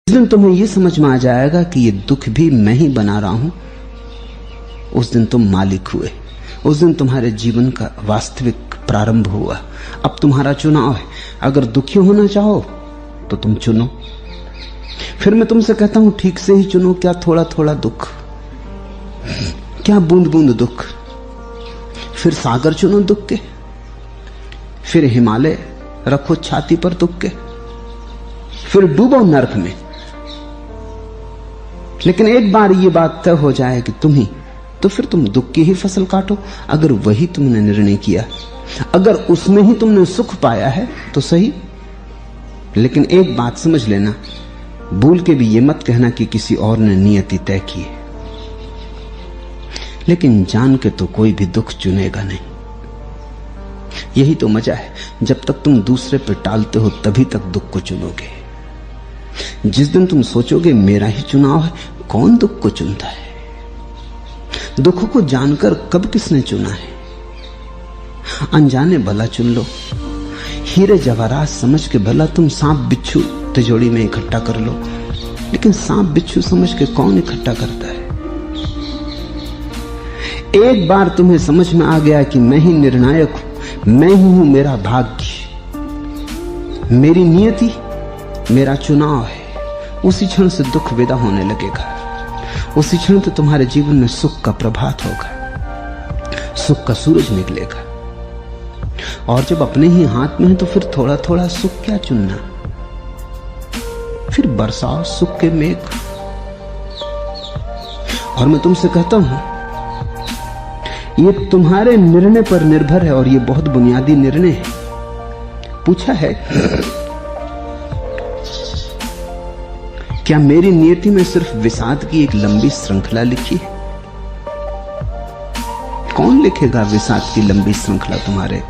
जिस दिन तुम्हें यह समझ में आ जाएगा कि ये दुख भी मैं ही बना रहा हूं, उस दिन तुम मालिक हुए। उस दिन तुम्हारे जीवन का वास्तविक प्रारंभ हुआ। अब तुम्हारा चुनाव है। अगर दुखी होना चाहो तो तुम चुनो। फिर मैं तुमसे कहता हूं ठीक से ही चुनो। क्या थोड़ा थोड़ा दुख, क्या बूंद बूंद दुख। फिर सागर चुनो दुख के, फिर हिमालय रखो छाती पर दुख के, फिर डूबो नरक में। लेकिन एक बार ये बात तय हो जाए कि तुम ही, तो फिर तुम दुख की ही फसल काटो। अगर वही तुमने निर्णय किया, अगर उसमें ही तुमने सुख पाया है तो सही। लेकिन एक बात समझ लेना, भूल के भी ये मत कहना कि किसी और ने नियति तय की है। लेकिन जान के तो कोई भी दुख चुनेगा नहीं। यही तो मजा है। जब तक तुम दूसरे पे टालते हो तभी तक दुख को चुनोगे। जिस दिन तुम सोचोगे मेरा ही चुनाव है, कौन दुख को चुनता है? दुख को जानकर कब किसने चुना है? अनजाने भला चुन लो। हीरे जवाहरात समझ के भला तुम सांप बिच्छू तिजोरी में इकट्ठा कर लो। लेकिन सांप बिच्छू समझ के कौन इकट्ठा करता है? एक बार तुम्हें समझ में आ गया कि मैं ही निर्णायक हूं, मैं ही हूं मेरा भाग्य, मेरी नियति, मेरा चुनाव है, उसी क्षण से दुख विदा होने लगेगा। उसी क्षण तो तुम्हारे जीवन में सुख का प्रभात होगा, सुख का सूरज निकलेगा। और जब अपने ही हाथ में है तो फिर थोड़ा थोड़ा सुख क्या चुनना। फिर बरसाओ सुख के मेघ। और मैं तुमसे कहता हूं, ये तुम्हारे निर्णय पर निर्भर है, और ये बहुत बुनियादी निर्णय है। पूछा है, क्या मेरी नियति में सिर्फ विषाद की एक लंबी श्रृंखला लिखी है? कौन लिखेगा विषाद की लंबी श्रृंखला तुम्हारे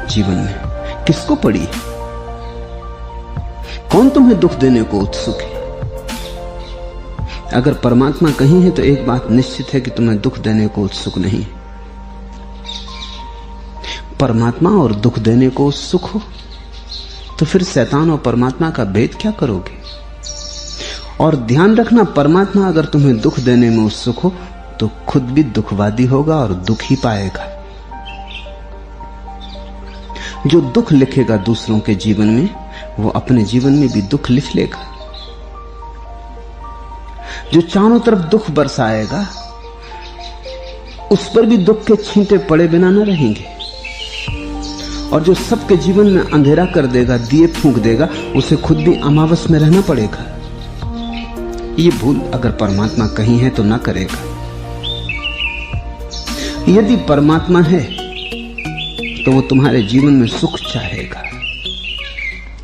जीवन में? किसको पड़ी? कौन तुम्हें दुख देने को उत्सुक है? अगर परमात्मा कहीं है तो एक बात निश्चित है कि तुम्हें दुख देने को उत्सुक नहीं। परमात्मा और दुख देने को उत्सुक हो तो फिर शैतान और परमात्मा का भेद क्या करोगे? और ध्यान रखना, परमात्मा अगर तुम्हें दुख देने में उत्सुक हो तो खुद भी दुखवादी होगा और दुख ही पाएगा। जो दुख लिखेगा दूसरों के जीवन में, वो अपने जीवन में भी दुख लिख लेगा। जो चारों तरफ दुख बरसाएगा, उस पर भी दुख के छींटे पड़े बिना न रहेंगे। और जो सबके जीवन में अंधेरा कर देगा, दिए फूंक देगा, उसे खुद भी अमावस में रहना पड़ेगा। ये भूल अगर परमात्मा कहीं है तो ना करेगा। यदि परमात्मा है तो वो तुम्हारे जीवन में सुख चाहेगा,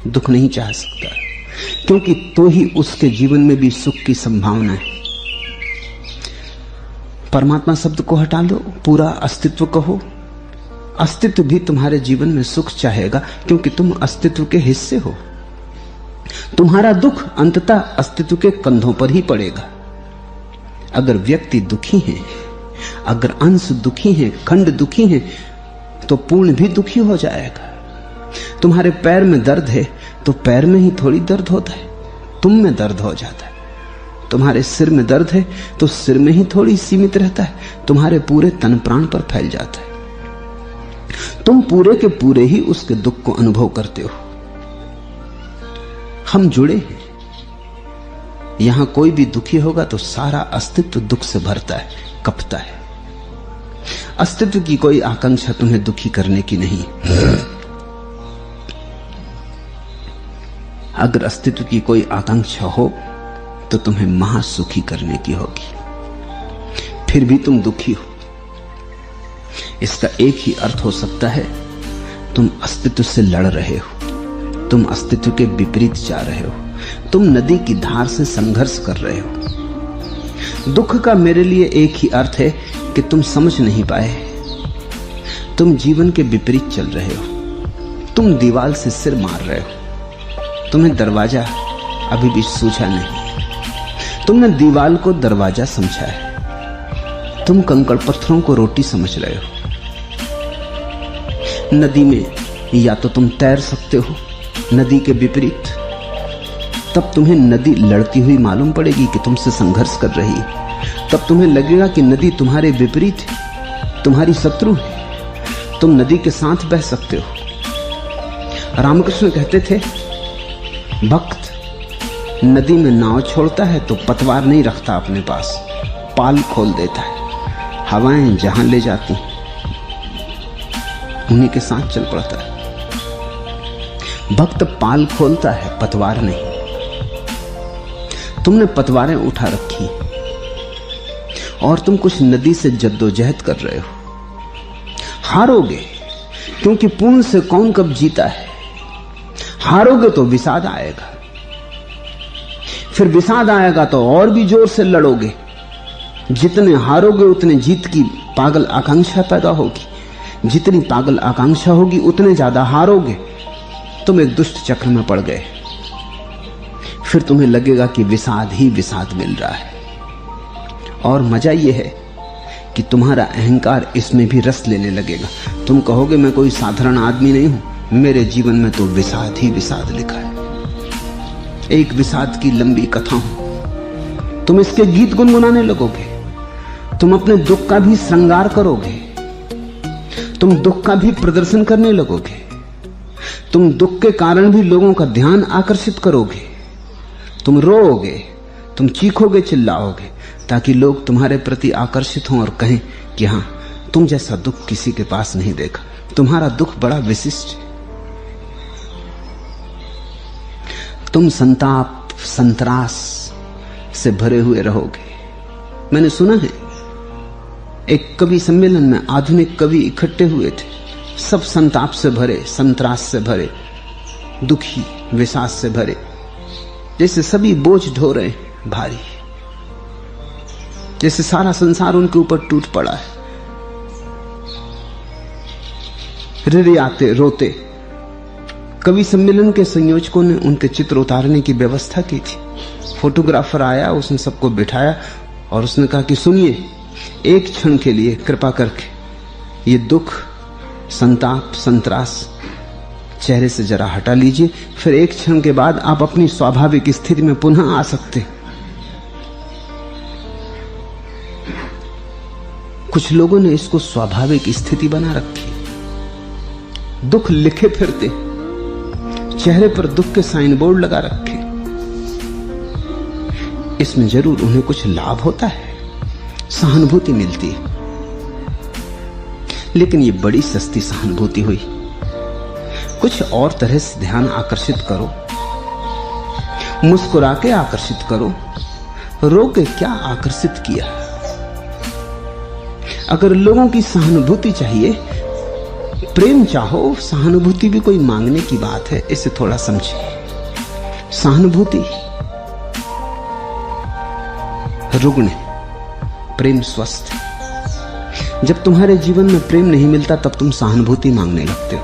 दुख नहीं चाह सकता, क्योंकि तो ही उसके जीवन में भी सुख की संभावना है। परमात्मा शब्द को हटा लो, पूरा अस्तित्व कहो। अस्तित्व भी तुम्हारे जीवन में सुख चाहेगा, क्योंकि तुम अस्तित्व के हिस्से हो। तुम्हारा दुख अंततः अस्तित्व के कंधों पर ही पड़ेगा। अगर व्यक्ति दुखी है, अगर अंश दुखी है, खंड दुखी है, तो पूर्ण भी दुखी हो जाएगा। तुम्हारे पैर में दर्द है तो पैर में ही थोड़ी दर्द होता है, तुम में दर्द हो जाता है। तुम्हारे सिर में दर्द है तो सिर में ही थोड़ी सीमित रहता है, तुम्हारे पूरे तन प्राण पर फैल जाता है। तुम पूरे के पूरे ही उसके दुख को अनुभव करते हो। हम जुड़े हैं। यहां कोई भी दुखी होगा तो सारा अस्तित्व दुख से भरता है, कपता है। अस्तित्व की कोई आकांक्षा तुम्हें दुखी करने की नहीं। अगर अस्तित्व की कोई आकांक्षा हो तो तुम्हें महासुखी करने की होगी। फिर भी तुम दुखी हो। इसका एक ही अर्थ हो सकता है, तुम अस्तित्व से लड़ रहे हो, तुम अस्तित्व के विपरीत जा रहे हो, तुम नदी की धार से संघर्ष कर रहे हो। दुख का मेरे लिए एक ही अर्थ है कि तुम समझ नहीं पाए, तुम जीवन के विपरीत चल रहे हो, तुम दीवार से सिर मार रहे हो, तुम्हें दरवाजा अभी भी सूझा नहीं, तुमने दीवार को दरवाजा समझा है, तुम कंकड़ पत्थरों को रोटी समझ रहे हो। नदी में या तो तुम तैर सकते हो नदी के विपरीत, तब तुम्हें नदी लड़ती हुई मालूम पड़ेगी कि तुमसे संघर्ष कर रही है। तब तुम्हें लगेगा कि नदी तुम्हारे विपरीत है, तुम्हारी शत्रु है। तुम नदी के साथ बह सकते हो। रामकृष्ण कहते थे, भक्त नदी में नाव छोड़ता है तो पतवार नहीं रखता अपने पास, पाल खोल देता है। हवाएं जहां ले जाती उन्हीं के साथ चल पड़ता है। भक्त पाल खोलता है, पतवार नहीं। तुमने पतवारें उठा रखी और तुम कुछ नदी से जद्दोजहद कर रहे हो। हारोगे, क्योंकि पूर्ण से कौन कब जीता है। हारोगे तो विषाद आएगा, फिर विषाद आएगा तो और भी जोर से लड़ोगे। जितने हारोगे उतने जीत की पागल आकांक्षा पैदा होगी, जितनी पागल आकांक्षा होगी उतने ज्यादा हारोगे। तुम एक दुष्ट चक्र में पड़ गए। फिर तुम्हें लगेगा कि विषाद ही विषाद मिल रहा है। और मजा यह है कि तुम्हारा अहंकार इसमें भी रस लेने लगेगा। तुम कहोगे, मैं कोई साधारण आदमी नहीं हूं, मेरे जीवन में तो विषाद ही विषाद लिखा है। एक विषाद की लंबी कथा हूं। तुम इसके गीत गुनगुनाने लगोगे। तुम अपने दुख का भी श्रृंगार करोगे। तुम दुख का भी प्रदर्शन करने लगोगे। तुम दुख के कारण भी लोगों का ध्यान आकर्षित करोगे। तुम रोओगे, तुम चीखोगे, चिल्लाओगे, ताकि लोग तुम्हारे प्रति आकर्षित हों और कहें कि हां, तुम जैसा दुख किसी के पास नहीं देखा। तुम्हारा दुख बड़ा विशिष्ट है। तुम संताप, संतरास से भरे हुए रहोगे। मैंने सुना है, एक कवि सम्मेलन में आधुनिक कवि इकट्ठे हुए थे। सब संताप से भरे, संतरास से भरे, दुखी, विषाद से भरे, जैसे सभी बोझ ढो रहे हैं भारी, जैसे सारा संसार उनके ऊपर टूट पड़ा है। रिरियाते, रोते। कवि सम्मेलन के संयोजकों ने उनके चित्र उतारने की व्यवस्था की थी। फोटोग्राफर आया, उसने सबको बिठाया और उसने कहा कि सुनिए, एक क्षण के लिए कृपा करके ये दुख, संताप, संतरास चेहरे से जरा हटा लीजिए। फिर एक क्षण के बाद आप अपनी स्वाभाविक स्थिति में पुनः आ सकते। कुछ लोगों ने इसको स्वाभाविक स्थिति बना रखी। दुख लिखे फिरते, चेहरे पर दुख के साइन बोर्ड लगा रखे। इसमें जरूर उन्हें कुछ लाभ होता है, सहानुभूति मिलती है, लेकिन ये बड़ी सस्ती सहानुभूति हुई। कुछ और तरह से ध्यान आकर्षित करो, मुस्कुरा के आकर्षित करो, रो के क्या आकर्षित किया। अगर लोगों की सहानुभूति चाहिए, प्रेम चाहो, सहानुभूति भी कोई मांगने की बात है, इसे थोड़ा समझिए। सहानुभूति रुग्ण है, प्रेम स्वस्थ है। जब तुम्हारे जीवन में प्रेम नहीं मिलता तब तुम सहानुभूति मांगने लगते हो।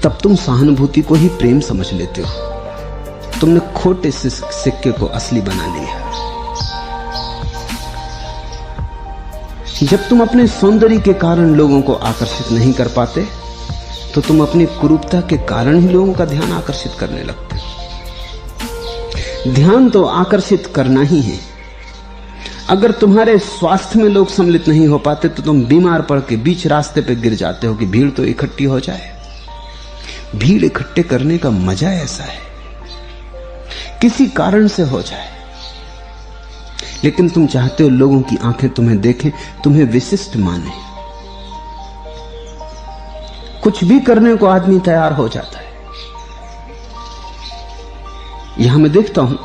तब तुम सहानुभूति को ही प्रेम समझ लेते हो। तुमने खोटे सिक्के को असली बना लिया। जब तुम अपने सौंदर्य के कारण लोगों को आकर्षित नहीं कर पाते तो तुम अपनी कुरूपता के कारण ही लोगों का ध्यान आकर्षित करने लगते हो। ध्यान तो आकर्षित करना ही है। अगर तुम्हारे स्वास्थ्य में लोग सम्मिलित नहीं हो पाते तो तुम बीमार पड़ के बीच रास्ते पे गिर जाते हो कि भीड़ तो इकट्ठी हो जाए। भीड़ इकट्ठे करने का मजा ऐसा है, किसी कारण से हो जाए, लेकिन तुम चाहते हो लोगों की आंखें तुम्हें देखें, तुम्हें विशिष्ट माने। कुछ भी करने को आदमी तैयार हो जाता है। यहां मैं देखता हूं,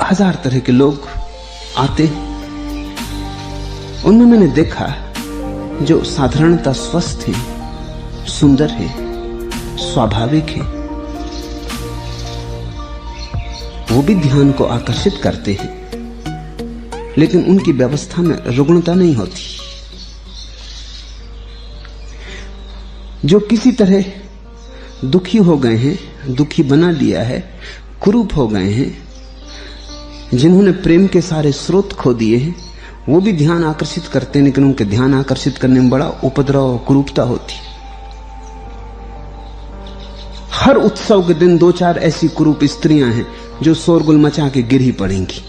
हजार तरह के लोग आते, उनमें मैंने देखा जो साधारणता स्वस्थ है, सुंदर है, स्वाभाविक है, वो भी ध्यान को आकर्षित करते हैं, लेकिन उनकी व्यवस्था में रुग्णता नहीं होती। जो किसी तरह दुखी हो गए हैं, दुखी बना लिया है, कुरूप हो गए हैं, जिन्होंने प्रेम के सारे स्रोत खो दिए हैं, वो भी ध्यान आकर्षित करते हैं, लेकिन उनके ध्यान आकर्षित करने में बड़ा उपद्रव और कुरूपता होती। हर उत्सव के दिन 2-4 ऐसी कुरूप स्त्रियां हैं जो शोरगुल मचा के गिर ही पड़ेंगी।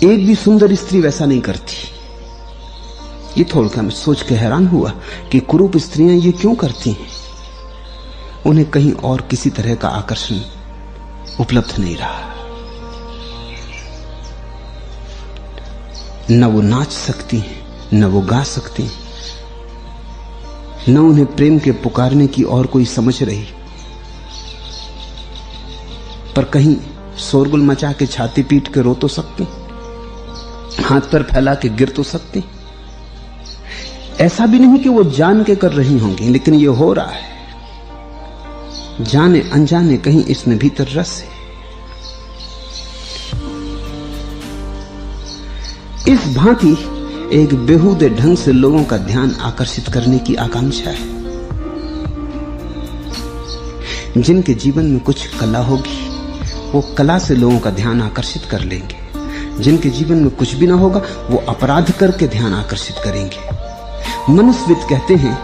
एक भी सुंदर स्त्री वैसा नहीं करती। ये थोड़ा मैं सोच के हैरान हुआ कि कुरूप स्त्रियां ये क्यों करती हैं। उन्हें कहीं और किसी तरह का आकर्षण उपलब्ध नहीं रहा। न वो नाच सकती हैं, न वो गा सकती हैं, न उन्हें प्रेम के पुकारने की और कोई समझ रही। पर कहीं शोरगुल मचा के छाती पीट के रो तो सकती, हाथ पर फैला के गिर तो सकती। ऐसा भी नहीं कि वो जान के कर रही होंगी, लेकिन ये हो रहा है। जाने अनजाने कहीं इसमें भीतर रस है। इस भांति एक बेहुदे ढंग से लोगों का ध्यान आकर्षित करने की आकांक्षा है। जिनके जीवन में कुछ कला होगी वो कला से लोगों का ध्यान आकर्षित कर लेंगे। जिनके जीवन में कुछ भी ना होगा वो अपराध करके ध्यान आकर्षित करेंगे। मनुस्मृति कहते हैं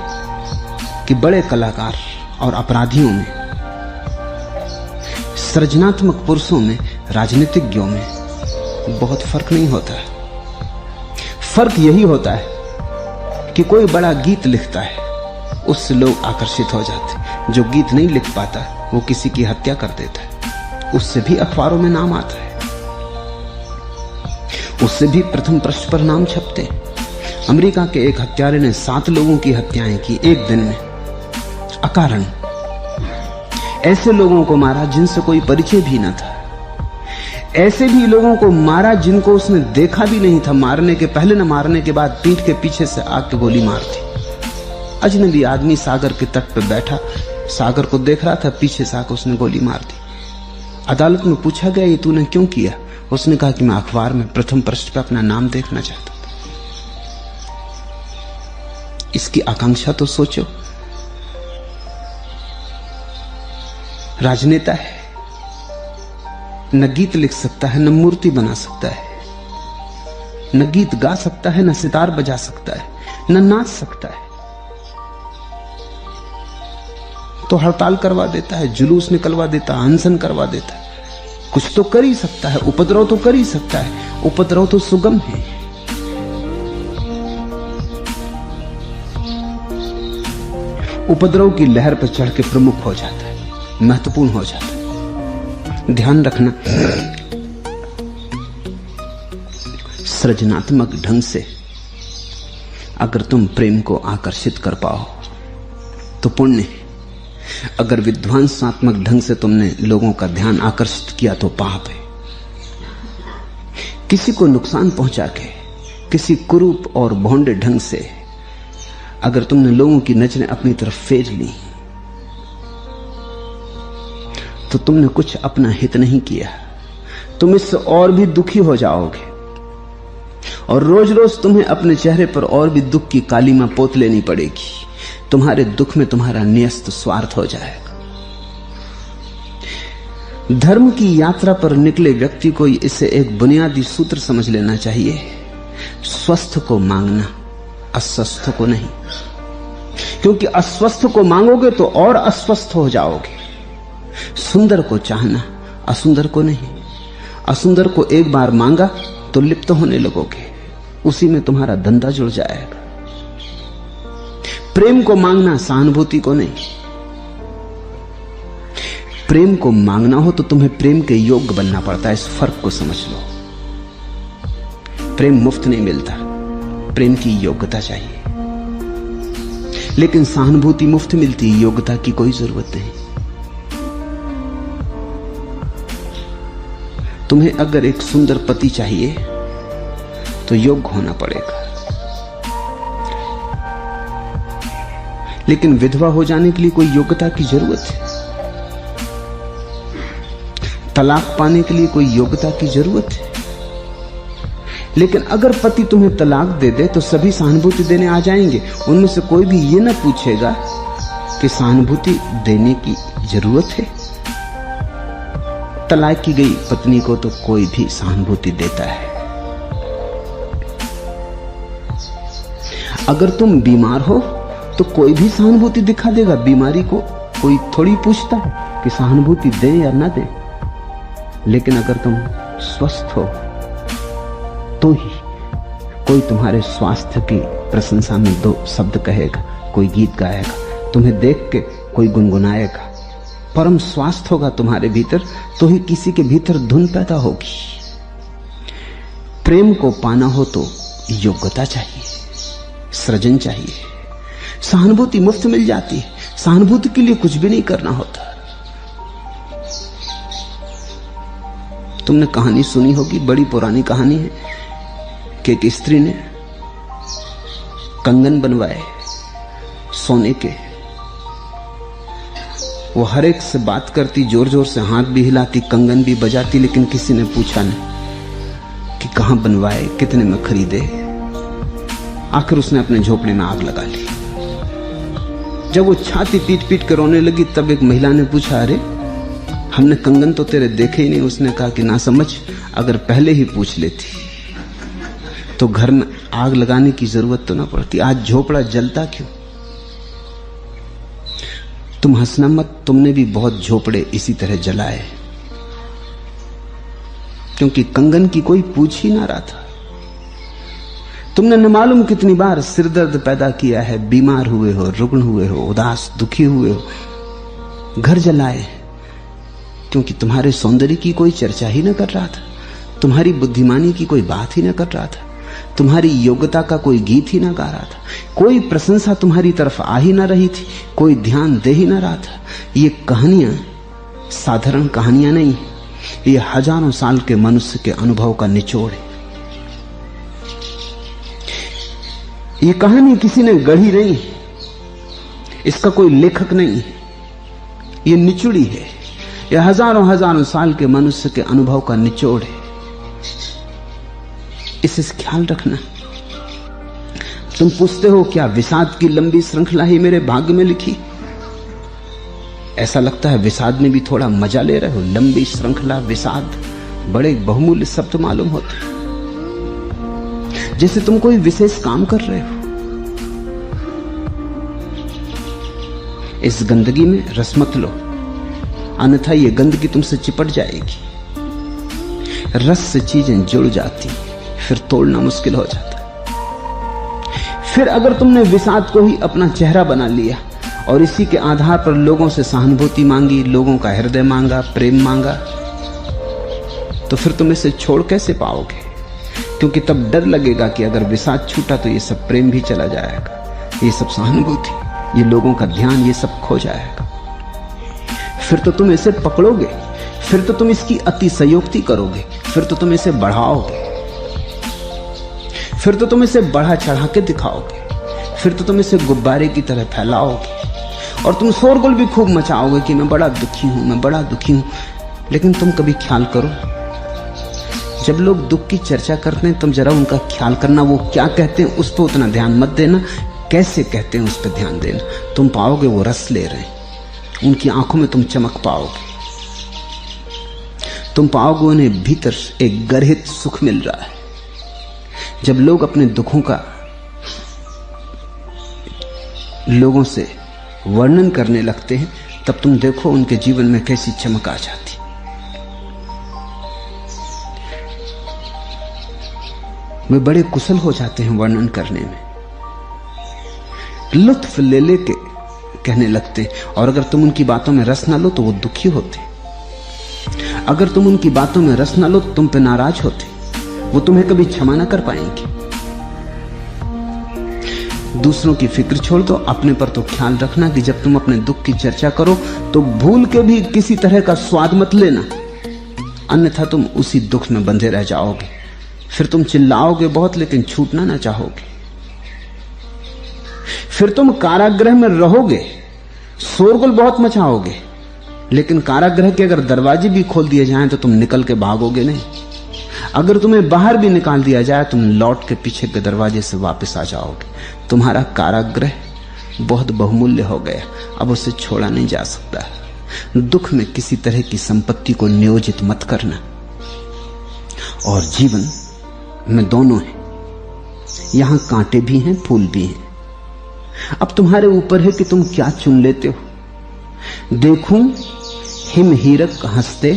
कि बड़े कलाकार और अपराधियों में, सृजनात्मक पुरुषों में, राजनीतिज्ञों में बहुत फर्क नहीं होता है। फर्क यही होता है कि कोई बड़ा गीत लिखता है, उससे लोग आकर्षित हो जाते। जो गीत नहीं लिख पाता वो किसी की हत्या कर देता है, उससे भी अखबारों में नाम आता है, उससे भी प्रथम पृष्ठ पर नाम छपते। अमेरिका के एक हत्यारे ने 7 लोगों की हत्याएं की एक दिन में, अकारण। ऐसे लोगों को मारा जिनसे कोई परिचय भी न था। ऐसे भी लोगों को मारा जिनको उसने देखा भी नहीं था। मारने के पहले न मारने के बाद पीठ के पीछे से आके गोली मार दी। अजनबी आदमी सागर के तट पर बैठा सागर को देख रहा था, पीछे से आकर उसने गोली मार दी। अदालत में पूछा गया ये तूने क्यों किया? उसने कहा कि मैं अखबार में प्रथम पृष्ठ पर अपना नाम देखना चाहता था। इसकी आकांक्षा तो सोचो। राजनेता है, न गीत लिख सकता है, न मूर्ति बना सकता है, न गीत गा सकता है, न सितार बजा सकता है, न नाच सकता है, तो हड़ताल करवा देता है, जुलूस निकलवा देता है, अनशन करवा देता है। कुछ तो कर ही सकता है, उपद्रव तो कर ही सकता है। उपद्रव तो सुगम है। उपद्रव की लहर पर चढ़ के प्रमुख हो जाता है, महत्वपूर्ण हो जाता है। ध्यान रखना, सृजनात्मक ढंग से अगर तुम प्रेम को आकर्षित कर पाओ तो पुण्य है। अगर विध्वंसात्मक ढंग से तुमने लोगों का ध्यान आकर्षित किया तो पाप है। किसी को नुकसान पहुंचा के, किसी कुरूप और भोंडे ढंग से अगर तुमने लोगों की नजरें अपनी तरफ फेर ली तो तुमने कुछ अपना हित नहीं किया। तुम इससे और भी दुखी हो जाओगे और रोज रोज तुम्हें अपने चेहरे पर और भी दुख की कालीमा पोत लेनी पड़ेगी। तुम्हारे दुख में तुम्हारा न्यस्त स्वार्थ हो जाएगा। धर्म की यात्रा पर निकले व्यक्ति को इसे एक बुनियादी सूत्र समझ लेना चाहिए। स्वस्थ को मांगना, अस्वस्थ को नहीं। क्योंकि अस्वस्थ को मांगोगे तो और अस्वस्थ हो जाओगे। सुंदर को चाहना, असुंदर को नहीं। असुंदर को एक बार मांगा तो लिप्त होने लगोगे, उसी में तुम्हारा धंधा जुड़ जाएगा। प्रेम को मांगना, सहानुभूति को नहीं। प्रेम को मांगना हो तो तुम्हें प्रेम के योग्य बनना पड़ता है। इस फर्क को समझ लो। प्रेम मुफ्त नहीं मिलता, प्रेम की योग्यता चाहिए। लेकिन सहानुभूति मुफ्त मिलती है, योग्यता की कोई जरूरत नहीं। तुम्हें अगर एक सुंदर पति चाहिए तो योग्य होना पड़ेगा। लेकिन विधवा हो जाने के लिए कोई योग्यता की जरूरत है। तलाक पाने के लिए कोई योग्यता की जरूरत है। लेकिन अगर पति तुम्हें तलाक दे दे तो सभी सहानुभूति देने आ जाएंगे। उनमें से कोई भी ये ना पूछेगा कि सहानुभूति देने की जरूरत है। तलाक की गई पत्नी को तो कोई भी सहानुभूति देता है। अगर तुम बीमार हो तो कोई भी सहानुभूति दिखा देगा। बीमारी को कोई थोड़ी पूछता कि सहानुभूति दे या ना दे, लेकिन अगर तुम स्वस्थ हो तो ही कोई तुम्हारे स्वास्थ्य की प्रशंसा में दो शब्द कहेगा, कोई गीत गाएगा, तुम्हें देख के कोई गुनगुनाएगा। परम स्वास्थ्य होगा तुम्हारे भीतर तो ही किसी के भीतर धुन पैदा होगी। प्रेम को पाना हो तो योग्यता चाहिए, सृजन चाहिए। सहानुभूति मुफ्त मिल जाती है, सहानुभूति के लिए कुछ भी नहीं करना होता। तुमने कहानी सुनी होगी, बड़ी पुरानी कहानी है कि एक स्त्री ने कंगन बनवाए सोने के। वो हर एक से बात करती, जोर जोर से हाथ भी हिलाती, कंगन भी बजाती, लेकिन किसी ने पूछा नहीं कि कहां बनवाए, कितने में खरीदे। आखिर उसने अपने झोपड़े में आग लगा ली। जब वो छाती पीट पीट कर रोने लगी, तब एक महिला ने पूछा, अरे हमने कंगन तो तेरे देखे ही नहीं। उसने कहा कि ना समझ, अगर पहले ही पूछ लेती तो घर में आग लगाने की जरूरत तो ना पड़ती। आज झोपड़ा जलता क्यों? तुम हंसना मत, तुमने भी बहुत झोपड़े इसी तरह जलाए, क्योंकि कंगन की कोई पूछ ही ना रहा था। तुमने न मालूम कितनी बार सिरदर्द पैदा किया है, बीमार हुए हो, रुग्ण हुए हो, उदास दुखी हुए हो, घर जलाए, क्योंकि तुम्हारे सौंदर्य की कोई चर्चा ही न कर रहा था, तुम्हारी बुद्धिमानी की कोई बात ही न कर रहा था, तुम्हारी योग्यता का कोई गीत ही ना गा रहा था, कोई प्रशंसा तुम्हारी तरफ आ ही ना रही थी, कोई ध्यान दे ही ना रहा था। ये कहानियां साधारण कहानियां नहीं, ये हजारों साल के मनुष्य के अनुभव का निचोड़ है। ये कहानी किसी ने गढ़ी नहीं, इसका कोई लेखक नहीं, ये निचुड़ी है। यह हजारों हजारों साल के मनुष्य के अनुभव का निचोड़ है। इसे ख्याल रखना। तुम पूछते हो क्या विषाद की लंबी श्रृंखला ही मेरे भाग्य में लिखी? ऐसा लगता है विषाद में भी thोड़ा मजा ले रहे हो। लंबी श्रृंखला, विषाद बड़े बहुमूल्य शब्द मालूम होते, जैसे तुम कोई विशेष काम कर रहे हो। इस गंदगी में रस मत लो, अन्यथा ये गंदगी तुमसे चिपट जाएगी। रस से चीजें जुड़ जाती, फिर तोड़ना मुश्किल हो जाता। फिर अगर तुमने विषाद को ही अपना चेहरा बना लिया और इसी के आधार पर लोगों से सहानुभूति मांगी, लोगों का हृदय मांगा, प्रेम मांगा, तो फिर तुम इसे छोड़ कैसे पाओगे? क्योंकि तब डर लगेगा कि अगर विषाद छूटा तो ये सब प्रेम भी चला जाएगा, ये सब सहानुभूति, ये लोगों का ध्यान, ये सब खो जाएगा। फिर तो तुम इसे पकड़ोगे, फिर तो तुम इसकी अतिशयोक्ति करोगे, फिर तो तुम इसे बढ़ाओगे, फिर तो तुम इसे बढ़ा चढ़ा के दिखाओगे, फिर तो तुम इसे गुब्बारे की तरह फैलाओगे और तुम शोरगुल भी खूब मचाओगे कि मैं बड़ा दुखी हूं, मैं बड़ा दुखी हूं। लेकिन तुम कभी ख्याल करो, जब लोग दुख की चर्चा करते हैं तुम जरा उनका ख्याल करना, वो क्या कहते हैं उस पर उतना ध्यान मत देना, कैसे कहते हैं उस पर ध्यान देना। तुम पाओगे वो रस ले रहे हैं, उनकी आंखों में तुम चमक पाओगे, तुम पाओगे उन्हें भीतर एक गर्हित सुख मिल रहा है। जब लोग अपने दुखों का लोगों से वर्णन करने लगते हैं, तब तुम देखो उनके जीवन में कैसी चमक आ जाती। वे बड़े कुशल हो जाते हैं वर्णन करने में, लुत्फ ले लेके कहने लगते। और अगर तुम उनकी बातों में रस ना लो तो वो दुखी होते, अगर तुम उनकी बातों में रस ना लो तो तुम पे नाराज होते, वो तुम्हें कभी क्षमा ना कर पाएंगे। दूसरों की फिक्र छोड़ दो, अपने पर तो ख्याल रखना कि जब तुम अपने दुख की चर्चा करो तो भूल के भी किसी तरह का स्वाद मत लेना, अन्यथा तुम उसी दुख में बंधे रह जाओगे। फिर तुम चिल्लाओगे बहुत लेकिन छूटना ना चाहोगे, फिर तुम कारागृह में रहोगे, शोरगुल बहुत मचाओगे, लेकिन कारागृह के अगर दरवाजे भी खोल दिए जाएं तो तुम निकल के भागोगे नहीं। अगर तुम्हें बाहर भी निकाल दिया जाए तुम लौट के पीछे के दरवाजे से वापस आ जाओगे। तुम्हारा कारागृह बहुत बहुमूल्य हो गया, अब उसे छोड़ा नहीं जा सकता। दुख में किसी तरह की संपत्ति को नियोजित मत करना। और जीवन में दोनों है, यहां कांटे भी हैं, फूल भी हैं। अब तुम्हारे ऊपर है कि तुम क्या चुन लेते हो। देखूं हिम हीरक हंसते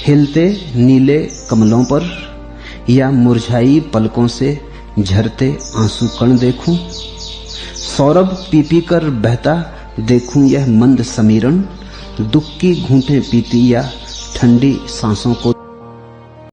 हिलते नीले कमलों पर, या मुरझाई पलकों से झरते आंसू कण देखूं। सौरभ पी पी कर बहता देखूं यह मंद समीरण, दुख की घूंटें पीती या ठंडी सांसों को